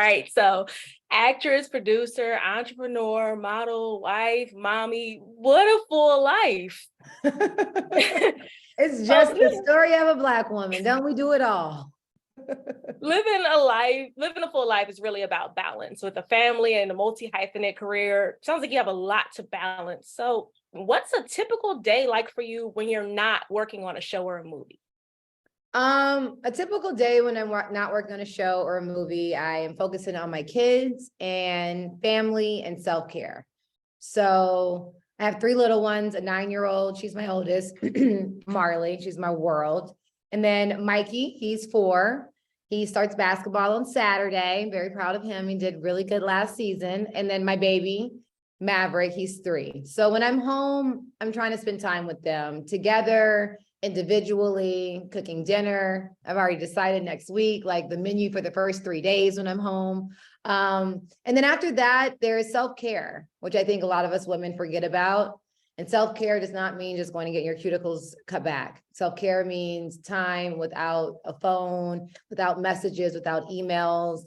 right. So actress, producer, entrepreneur, model, wife, mommy, what a full life. It's just the story of a Black woman. Don't we do it all? Living a full life is really about balance with a family and a multi-hyphenate career. Sounds like you have a lot to balance. So what's a typical day like for you when you're not working on a show or a movie? A typical day when I'm not working on a show or a movie, I am focusing on my kids and family and self-care. So I have 3 little ones, a 9-year-old, she's my oldest, Marley, she's my world. And then Mikey, he's 4. He starts basketball on Saturday. I'm very proud of him. He did really good last season. And then my baby, Maverick, he's 3. So when I'm home, I'm trying to spend time with them together, individually, cooking dinner. I've already decided next week, like the menu for the first 3 days when I'm home. And then after that, there's self-care, which I think a lot of us women forget about. And self-care does not mean just going to get your cuticles cut back. Self-care means time without a phone, without messages, without emails,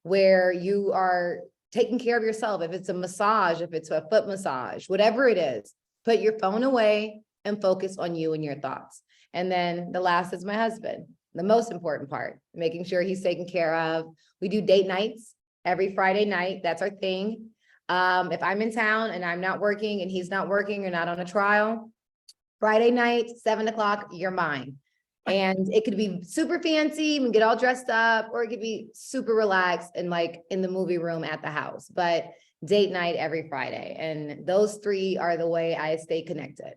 where you are taking care of yourself. If it's a massage, if it's a foot massage, whatever it is, put your phone away and focus on you and your thoughts. And then the last is my husband, the most important part, making sure he's taken care of. We do date nights every Friday night. That's our thing. If I'm in town and I'm not working and he's not working or not on a trial, Friday night, 7 o'clock, you're mine. And it could be super fancy, we get all dressed up, or it could be super relaxed and like in the movie room at the house, but date night every Friday. And those 3 are the way I stay connected.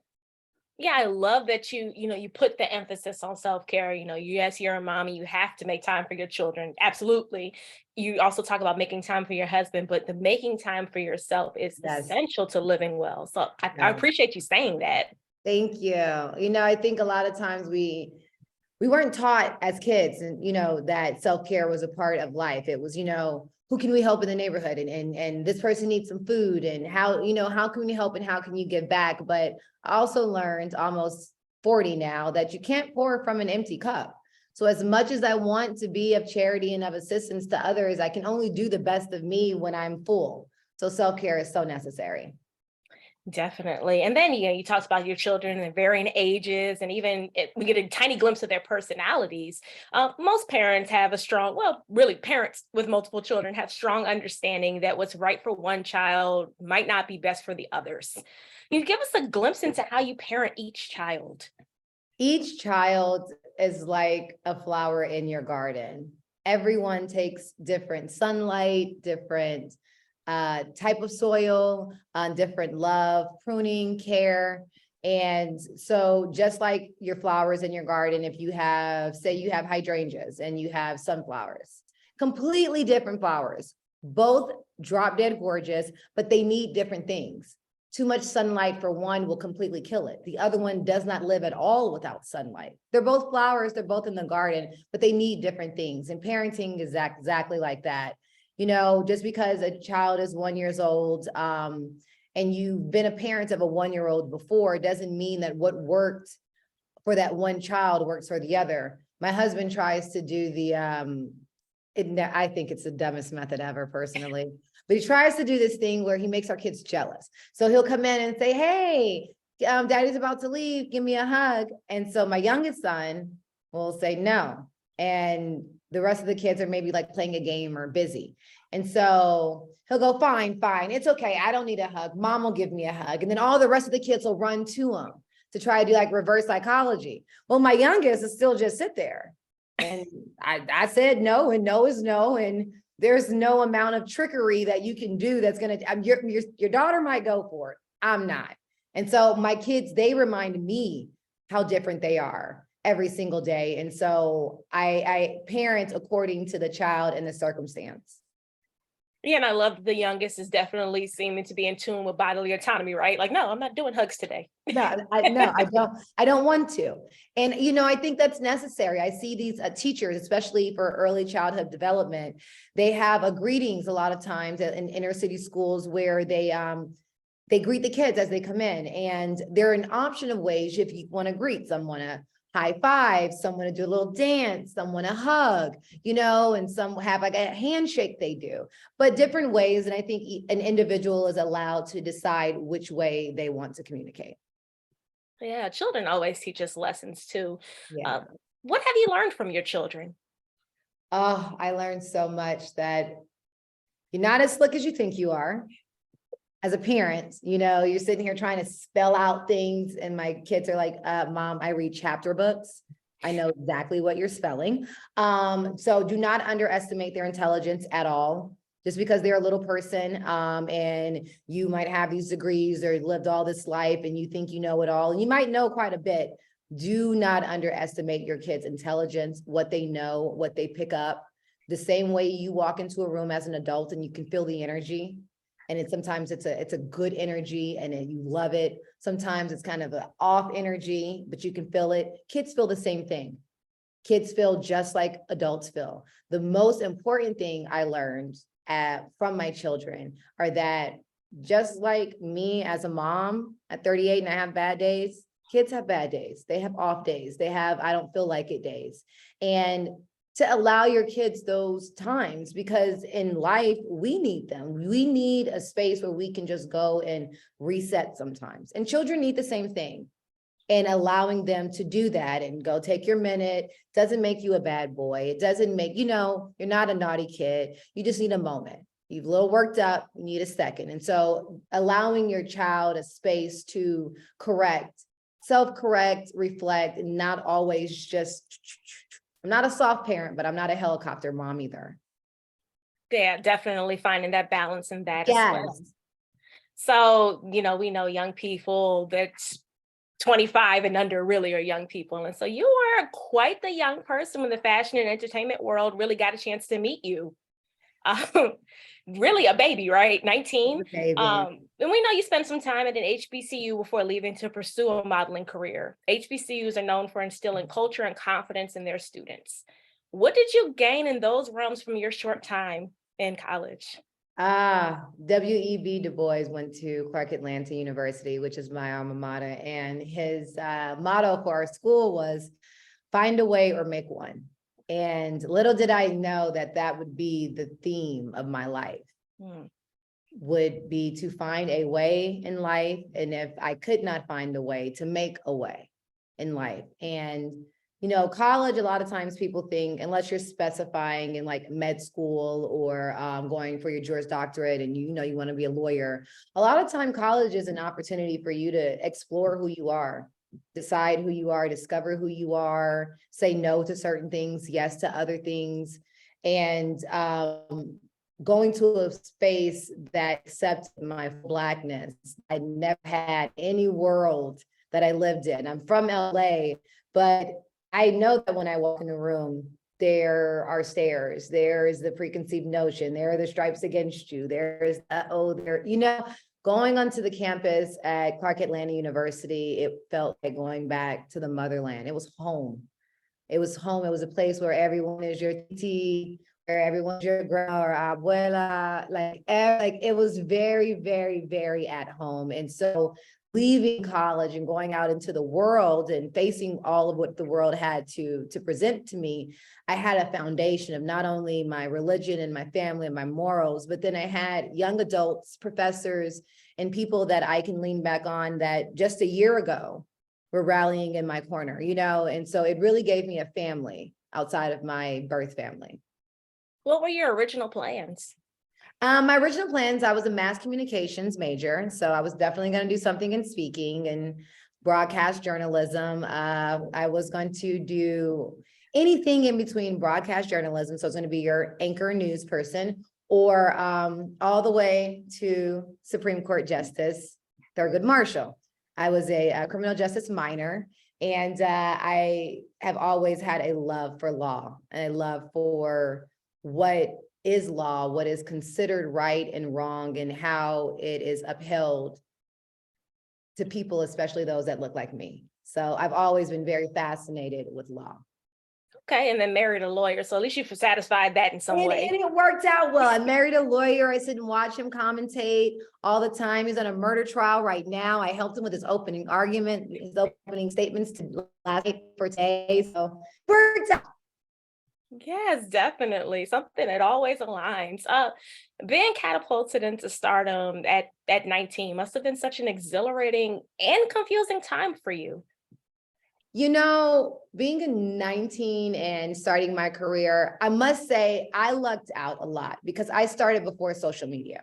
Yeah, I love that you put the emphasis on self-care. Yes, you're a mommy, you have to make time for your children. Absolutely. You also talk about making time for your husband, but the making time for yourself is essential to living well. So I appreciate you saying that. Thank you. I think a lot of times we weren't taught as kids, and that self-care was a part of life. It was, who can we help in the neighborhood, and this person needs some food, and how can we help and how can you give back? But I also learned, almost 40 now, that you can't pour from an empty cup. So as much as I want to be of charity and of assistance to others, I can only do the best of me when I'm full. So self-care is so necessary. Definitely. And then, you talked about your children and varying ages, and even we get a tiny glimpse of their personalities. Most parents have parents with multiple children have strong understanding that what's right for one child might not be best for the others. Can you give us a glimpse into how you parent each child? Each child is like a flower in your garden. Everyone takes different sunlight, different type of soil, different love, pruning, care. And so just like your flowers in your garden, if you have, say you have hydrangeas and you have sunflowers, completely different flowers, both drop dead gorgeous, but they need different things. Too much sunlight for one will completely kill it. The other one does not live at all without sunlight. They're both flowers, they're both in the garden, but they need different things. And parenting is exactly like that. Just because a child is 1 year old, and you've been a parent of a 1-year-old before, doesn't mean that what worked for that one child works for the other. My husband tries to do I think it's the dumbest method ever personally, but he tries to do this thing where he makes our kids jealous. So he'll come in and say, hey, daddy's about to leave, give me a hug. And so my youngest son will say no. And the rest of the kids are maybe like playing a game or busy. And so he'll go, fine, it's okay. I don't need a hug. Mom will give me a hug. And then all the rest of the kids will run to him to try to do like reverse psychology. Well, my youngest is still just sit there. And I said no, and no is no. And there's no amount of trickery that you can do that's going to, your daughter might go for it. I'm not. And so my kids, they remind me how different they are every single day. And so I parent according to the child and the circumstance. Yeah, and I love the youngest is definitely seeming to be in tune with bodily autonomy, right? Like, no, I'm not doing hugs today. No, I don't want to. And, I think that's necessary. I see these teachers, especially for early childhood development, they have a greetings a lot of times in inner city schools where they greet the kids as they come in. And there are an option of ways if you want to greet someone, high five, some want to do a little dance, some want to hug, and some have like a handshake they do, but different ways. And I think an individual is allowed to decide which way they want to communicate. Yeah, children always teach us lessons too. Yeah. Uh, what have you learned from your children? Oh, I learned so much that you're not as slick as you think you are. As a parent, you're sitting here trying to spell out things, and my kids are like, Mom, I read chapter books. I know exactly what you're spelling. So do not underestimate their intelligence at all. Just because they're a little person, and you might have these degrees or lived all this life and you think you know it all, and you might know quite a bit. Do not underestimate your kids' intelligence, what they know, what they pick up. The same way you walk into a room as an adult and you can feel the energy. And sometimes it's a good energy and you love it. Sometimes it's kind of an off energy, but you can feel it. Kids feel the same thing. Kids feel just like adults feel. The most important thing I learned from my children are that just like me as a mom at 38 and I have bad days, kids have bad days. They have off days. They have, I don't feel like it days. And to allow your kids those times, because in life, we need them. We need a space where we can just go and reset sometimes. And children need the same thing. And allowing them to do that and go take your minute doesn't make you a bad boy. It doesn't make, you're not a naughty kid. You just need a moment. You're a little worked up, you need a second. And so allowing your child a space to correct, self-correct, reflect, and not always just, I'm not a soft parent, but I'm not a helicopter mom either. Yeah, definitely finding that balance in that as well. Yes. So, we know young people that's 25 and under really are young people. And so you are quite the young person when the fashion and entertainment world really got a chance to meet you. Really a baby, right? 19. And we know you spent some time at an HBCU before leaving to pursue a modeling career. HBCUs are known for instilling culture and confidence in their students. What did you gain in those realms from your short time in college? W.E.B. Du Bois went to Clark Atlanta University, which is my alma mater. And his motto for our school was find a way or make one. And little did I know that that would be the theme of my life, would be to find a way in life. And if I could not find a way, to make a way in life. And, college, a lot of times people think, unless you're specifying in like med school or going for your Juris Doctorate and you want to be a lawyer, a lot of time college is an opportunity for you to explore who you are. Decide who you are, discover who you are, say no to certain things, yes to other things. And going to a space that accepted my Blackness. I never had any world that I lived in. I'm from LA, but I know that when I walk in a room, there are stares, there is the preconceived notion, there are the stripes against you, there's going onto the campus at Clark Atlanta University, it felt like going back to the motherland. It was home. It was home. It was a place where everyone is your titi, where everyone's your grandma or abuela. Like it was very, very, very at home. And so leaving college and going out into the world and facing all of what the world had to present to me, I had a foundation of not only my religion and my family and my morals, but then I had young adults, professors, and people that I can lean back on that just a year ago were rallying in my corner, and so it really gave me a family outside of my birth family. What were your original plans? My original plans, I was a mass communications major, so I was definitely going to do something in speaking and broadcast journalism. I was going to do anything in between broadcast journalism, so it's going to be your anchor news person, or all the way to Supreme Court Justice Thurgood Marshall. I was a criminal justice minor, and I have always had a love for law and a love for what is law, what is considered right and wrong, and how it is upheld to people, especially those that look like me. So I've always been very fascinated with law. Okay, and then married a lawyer. So at least you satisfied that in some way. And it worked out well. I married a lawyer. I sit and watch him commentate all the time. He's on a murder trial right now. I helped him with his opening argument, his opening statements to last night for today. So it worked out. Yes, definitely. Something that always aligns. Being catapulted into stardom at 19 must have been such an exhilarating and confusing time for you. You know, being a 19 and starting my career, I must say I lucked out a lot because I started before social media.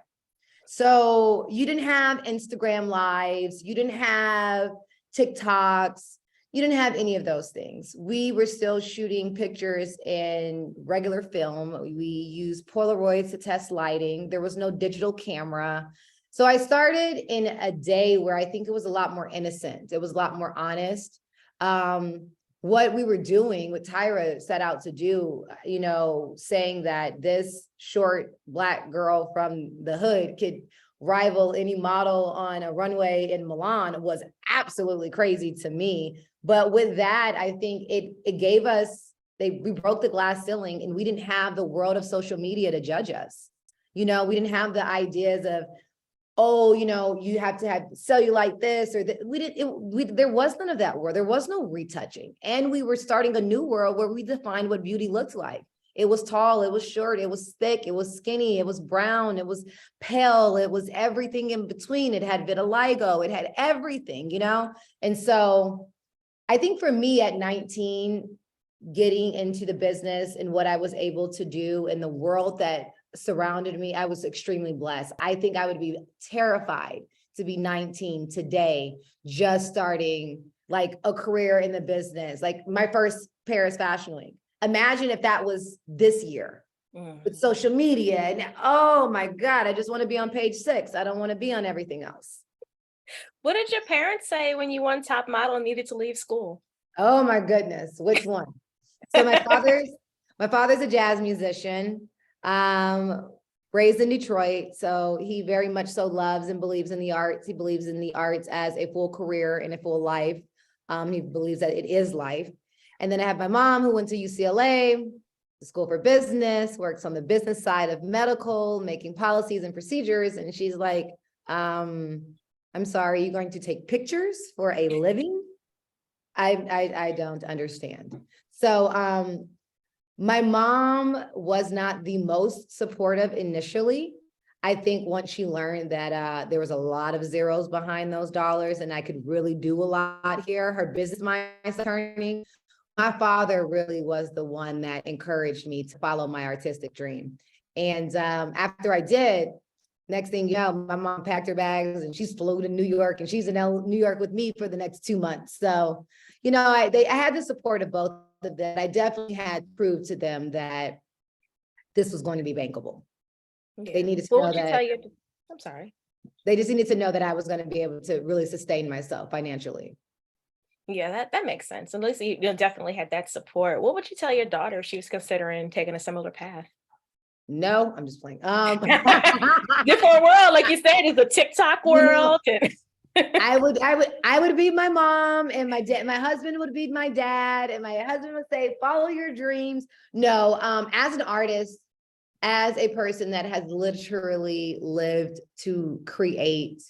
So you didn't have Instagram lives, you didn't have TikToks, you didn't have any of those things. We were still shooting pictures in regular film. We used Polaroids to test lighting. There was no digital camera. So I started in a day where I think it was a lot more innocent. It was a lot more honest. What we were doing, what Tyra set out to do, you know, saying that this short Black girl from the hood could rival any model on a runway in Milan was absolutely crazy to me. But with that, I think it gave us, we broke the glass ceiling and we didn't have the world of social media to judge us. You know, we didn't have the ideas of, oh, you know, you have to have cellulite this or that. There was none of that world. There was no retouching. And we were starting a new world where we defined what beauty looked like. It was tall, it was short, it was thick, it was skinny, it was brown, it was pale, it was everything in between. It had vitiligo, it had everything, you know? And so I think for me at 19, getting into the business and what I was able to do in the world that surrounded me, I was extremely blessed. I think I would be terrified to be 19 today, just starting like a career in the business, like my first Paris Fashion Week. Imagine if that was this year with social media and oh my God, I just want to be on page 6. I don't want to be on everything else. What did your parents say when you won top model and needed to leave school? Oh my goodness, which one? So my father's a jazz musician, raised in Detroit. So he very much so loves and believes in the arts. He believes in the arts as a full career and a full life. He believes that it is life. And then I have my mom who went to UCLA, the School for Business, works on the business side of medical, making policies and procedures. And she's like, I'm sorry, you're going to take pictures for a living? I don't understand. So my mom was not the most supportive initially. I think once she learned that there was a lot of zeros behind those dollars and I could really do a lot here, her business mindset turning. My father really was the one that encouraged me to follow my artistic dream. And after I did, next thing you know, my mom packed her bags and she's flew to New York and she's in New York with me for the next 2 months. So, you know, I had the support of both of them. I definitely had proved to them that this was going to be bankable. Yeah. They needed to What know would you that. tell your, I'm sorry. They just needed to know that I was going to be able to really sustain myself financially. Yeah, that makes sense. At least you definitely had that support. What would you tell your daughter if she was considering taking a similar path? No, I'm just playing. Different world, like you said, is a TikTok world. I would be my mom, and my dad, my husband would be my dad, and my husband would say, follow your dreams. No, as an artist, as a person that has literally lived to create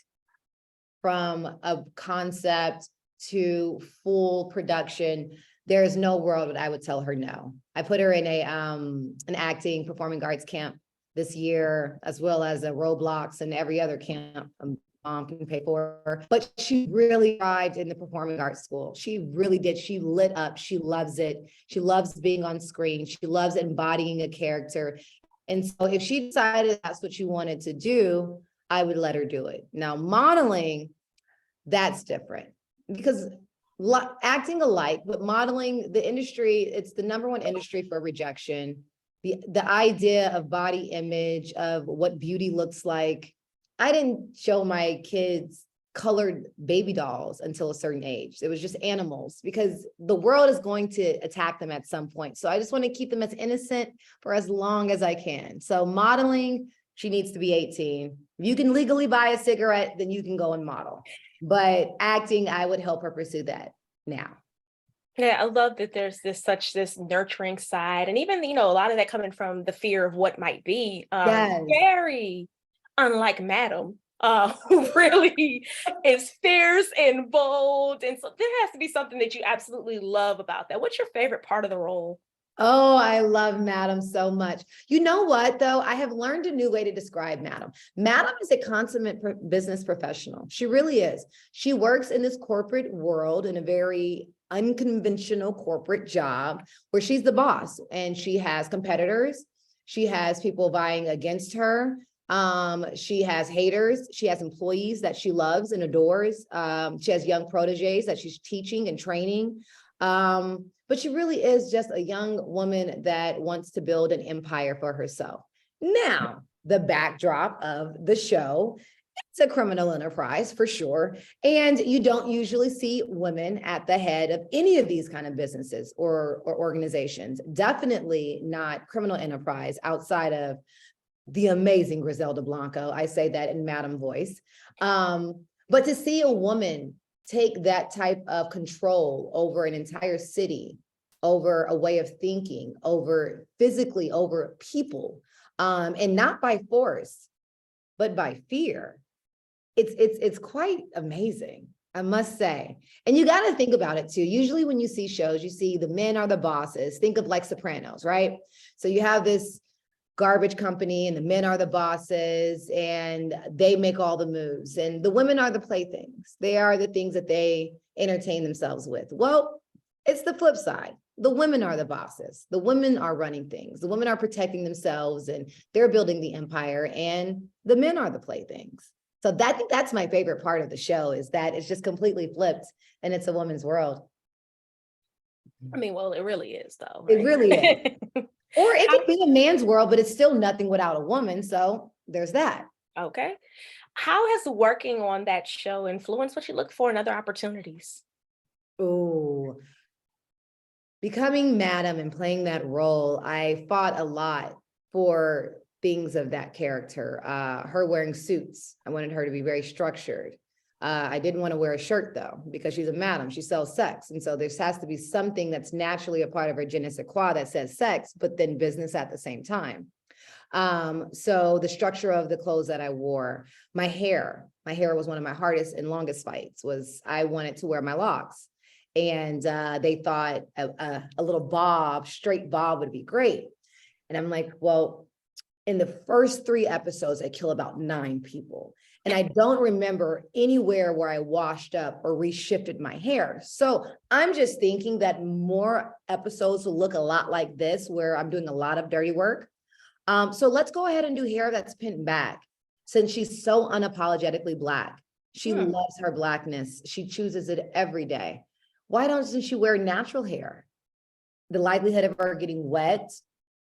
from a concept to full production, there is no world that I would tell her no. I put her in an acting performing arts camp this year, as well as a Roblox and every other camp mom can pay for. But she really thrived in the performing arts school. She really did. She lit up. She loves it. She loves being on screen. She loves embodying a character. And so if she decided that's what she wanted to do, I would let her do it. Now, modeling, that's different because acting alike, but modeling, the industry, it's the #1 industry for rejection. The idea of body image, of what beauty looks like. I didn't show my kids colored baby dolls until a certain age. It was just animals because the world is going to attack them at some point. So I just want to keep them as innocent for as long as I can. So modeling, she needs to be 18. If you can legally buy a cigarette, then you can go and model. But acting, I would help her pursue that now. Yeah, I love that there's this nurturing side, and even, a lot of that coming from the fear of what might be, Yes. very unlike Madam, who really is fierce and bold, and so there has to be something that you absolutely love about that. What's your favorite part of the role? Oh, I love Madam so much. You know what, though? I have learned a new way to describe Madam. Madam is a consummate business professional. She really is. She works in this corporate world in a very unconventional corporate job where she's the boss and she has competitors. She has people vying against her. She has haters. She has employees that she loves and adores. She has young proteges that she's teaching and training. But she really is just a young woman that wants to build an empire for herself. Now, the backdrop of the show, it's a criminal enterprise for sure. And you don't usually see women at the head of any of these kind of businesses or organizations. Definitely not criminal enterprise outside of the amazing Griselda Blanco. I say that in Madam voice. But to see a woman take that type of control over an entire city, over a way of thinking, over physically, over people, and not by force, but by fear. It's quite amazing, I must say. And you got to think about it too. Usually when you see shows, you see the men are the bosses. Think of like Sopranos, right? So you have this garbage company and the men are the bosses and they make all the moves and the women are the playthings. They are the things that they entertain themselves with. Well, it's the flip side. The women are the bosses. The women are running things. The women are protecting themselves and they're building the empire and the men are the playthings. So I think that's my favorite part of the show is that it's just completely flipped and it's a woman's world. I mean, well, it really is though, It right? really is. Or it How could be a man's world, but it's still nothing without a woman. So there's that. Okay. How has working on that show influenced what you look for in other opportunities? Oh, becoming Madam and playing that role, I fought a lot for things of that character. Her wearing suits. I wanted her to be very structured. I didn't want to wear a shirt though, because she's a madam, she sells sex. And so there has to be something that's naturally a part of her je ne sais quoi that says sex, but then business at the same time. So the structure of the clothes that I wore, my hair was one of my hardest and longest fights was I wanted to wear my locks. And they thought a little bob, straight bob would be great. And I'm like, well, in the first 3 episodes, I kill about 9 people. And I don't remember anywhere where I washed up or reshifted my hair. So I'm just thinking that more episodes will look a lot like this, where I'm doing a lot of dirty work. So let's go ahead and do hair that's pinned back. Since she's so unapologetically Black, she loves her Blackness. She chooses it every day. Why doesn't she wear natural hair? The likelihood of her getting wet,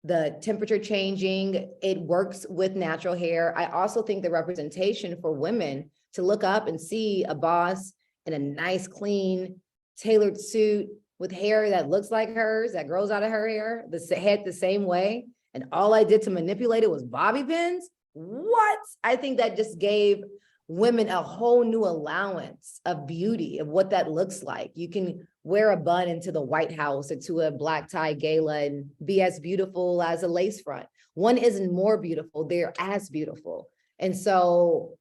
the temperature changing, it works with natural hair. I also think the representation for women to look up and see a boss in a nice, clean, tailored suit with hair that looks like hers, that grows out of her hair, the head the same way. And all I did to manipulate it was bobby pins. What? I think that just gave women a whole new allowance of beauty of what that looks like. You can wear a bun into the White House or to a black tie gala and be as beautiful as a lace front. One isn't more beautiful, they're as beautiful. And so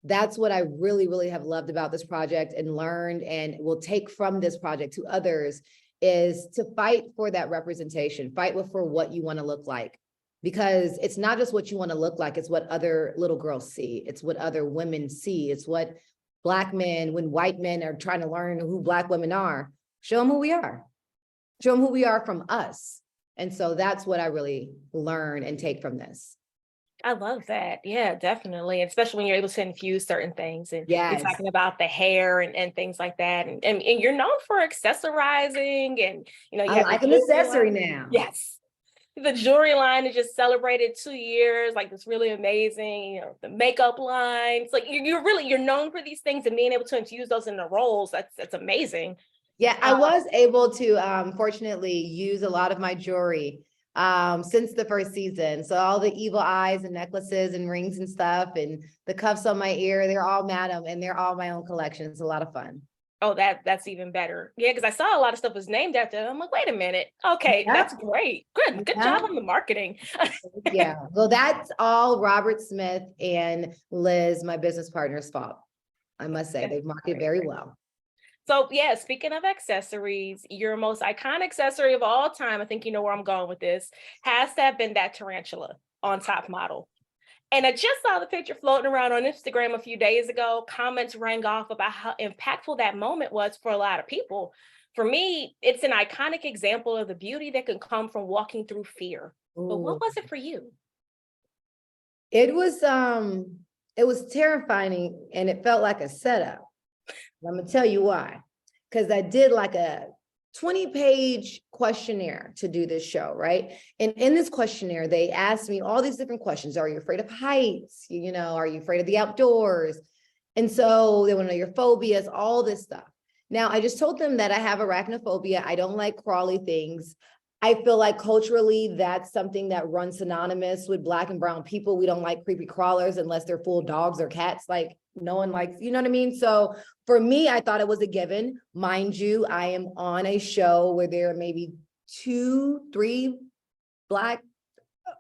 that's what I really, really have loved about this project and learned and will take from this project to others is to fight for that representation, fight for what you want to look like. Because it's not just what you want to look like, it's what other little girls see. It's what other women see. It's what Black men, when white men are trying to learn who Black women are, show them who we are. Show them who we are from us. And so that's what I really learn and take from this. I love that. Yeah, definitely. Especially when you're able to infuse certain things and you're Yes, talking about the hair and things like that. And you're known for accessorizing and you I have the like an jewelry accessory line. now. Yes. The jewelry line is just celebrated 2 years, like it's really amazing. The makeup line. It's like you're known for these things and being able to infuse those in the roles. That's amazing. Yeah, I was able to fortunately use a lot of my jewelry since the first season. So all the evil eyes and necklaces and rings and stuff and the cuffs on my ear, they're all Madam and they're all my own collection. It's a lot of fun. Oh, that's even better. Yeah, because I saw a lot of stuff was named after them. I'm like, wait a minute. Okay, Yeah, that's great. Good yeah, job on the marketing. yeah. Well, that's all Robert Smith and Liz, my business partner's fault. I must say, they've marketed very well. So yeah, speaking of accessories, your most iconic accessory of all time, I think you know where I'm going with this, has to have been that tarantula on Top Model. And I just saw the picture floating around on Instagram a few days ago. Comments rang off about how impactful that moment was for a lot of people. For me, it's an iconic example of the beauty that can come from walking through fear. But what Ooh. was it for you? It was terrifying and it felt like a setup. I'm gonna tell you why. Because I did like a 20-page questionnaire to do this show, right? And in this questionnaire, they asked me all these different questions. Are you afraid of heights? You know, are you afraid of the outdoors? And so they want to know your phobias, all this stuff. Now, I just told them that I have arachnophobia. I don't like crawly things. I feel like culturally, that's something that runs synonymous with Black and brown people. We don't like creepy crawlers unless they're full dogs or cats. Like no one likes, you know what I mean? So for me, I thought it was a given. Mind you, I am on a show where there are maybe 2, 3 Black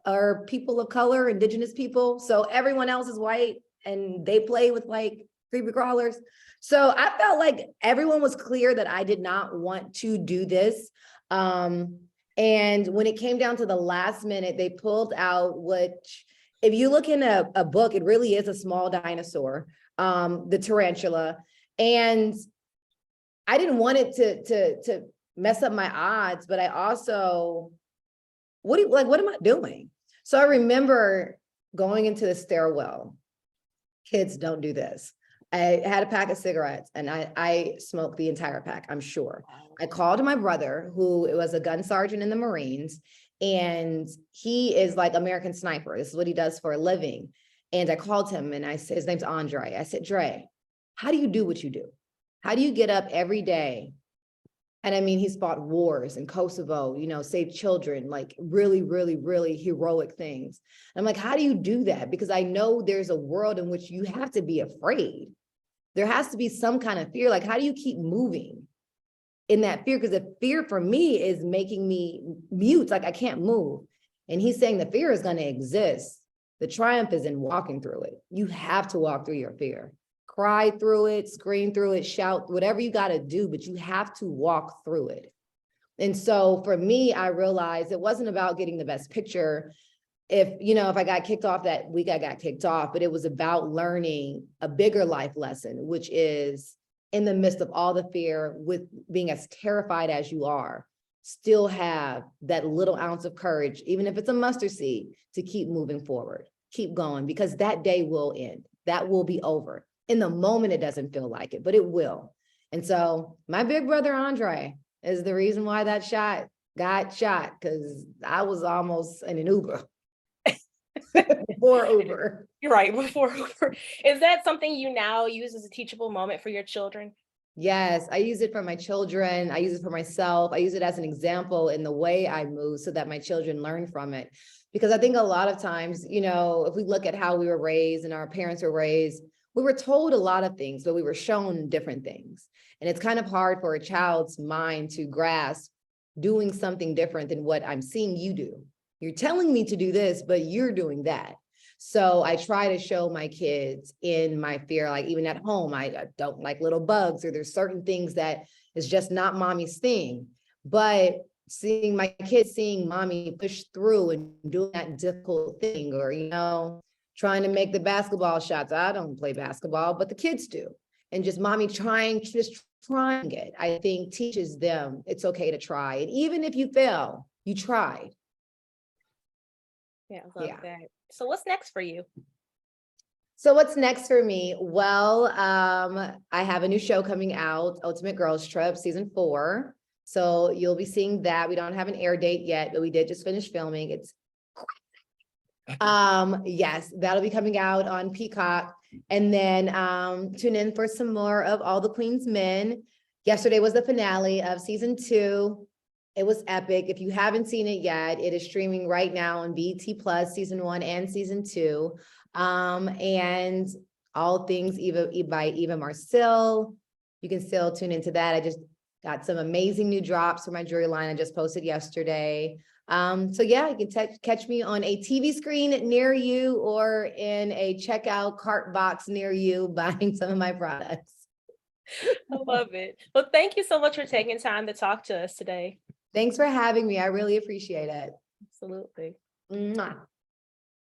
or people of color, indigenous people. So everyone else is white and they play with like creepy crawlers. So I felt like everyone was clear that I did not want to do this. And when it came down to the last minute, they pulled out, which if you look in a book, it really is a small dinosaur, the tarantula. And I didn't want it to mess up my odds, but I also, what am I doing? So I remember going into the stairwell. Kids don't do this. I had a pack of cigarettes and I smoked the entire pack, I'm sure. I called my brother, who was a gun sergeant in the Marines, and he is like American Sniper. This is what he does for a living. And I called him and I said, his name's Andre. I said, Dre, how do you do what you do? How do you get up every day? And I mean, he's fought wars in Kosovo, you know, saved children, like really, really, really heroic things. I'm like, how do you do that? Because I know there's a world in which you have to be afraid. There has to be some kind of fear. Like, how do you keep moving in that fear? Because the fear for me is making me mute, like I can't move. And he's saying the fear is going to exist. The triumph is in walking through it. You have to walk through your fear. Cry through it, scream through it, shout, whatever you got to do, but you have to walk through it. And so for me, I realized it wasn't about getting the best picture. If I got kicked off that week, I got kicked off, but it was about learning a bigger life lesson, which is in the midst of all the fear, with being as terrified as you are, still have that little ounce of courage, even if it's a mustard seed, to keep moving forward, keep going, because that day will end. That will be over. In the moment, it doesn't feel like it, but it will. And so my big brother, Andre, is the reason why that shot got shot, because I was almost in an Uber. Before Uber. You're right, before Uber. Is that something you now use as a teachable moment for your children? Yes, I use it for my children. I use it for myself. I use it as an example in the way I move so that my children learn from it. Because I think a lot of times, if we look at how we were raised and our parents were raised, we were told a lot of things, but we were shown different things. And it's kind of hard for a child's mind to grasp doing something different than what I'm seeing you do. You're telling me to do this, but you're doing that. So I try to show my kids in my fear, like even at home, I don't like little bugs, or there's certain things that is just not mommy's thing. But seeing my kids, seeing mommy push through and doing that difficult thing, or, trying to make the basketball shots. I don't play basketball, but the kids do. And just mommy trying it, I think teaches them it's okay to try. And even if you fail, you tried. Yeah, I love that. So what's next for you? So what's next for me? Well, I have a new show coming out, Ultimate Girls Trip, season 4. So you'll be seeing that. We don't have an air date yet, but we did just finish filming. It's yes, that'll be coming out on Peacock. And then tune in for some more of All the Queen's Men. Yesterday was the finale of season 2. It was epic. If you haven't seen it yet, it is streaming right now on BET Plus, season 1 and season 2. And all things by Eva Marcille. you can still tune into that. I just got some amazing new drops for my jewelry line I just posted yesterday. So yeah, you can catch me on a TV screen near you or in a checkout cart box near you buying some of my products. I love it. Well, thank you so much for taking time to talk to us today. Thanks for having me. I really appreciate it. Absolutely. Mwah.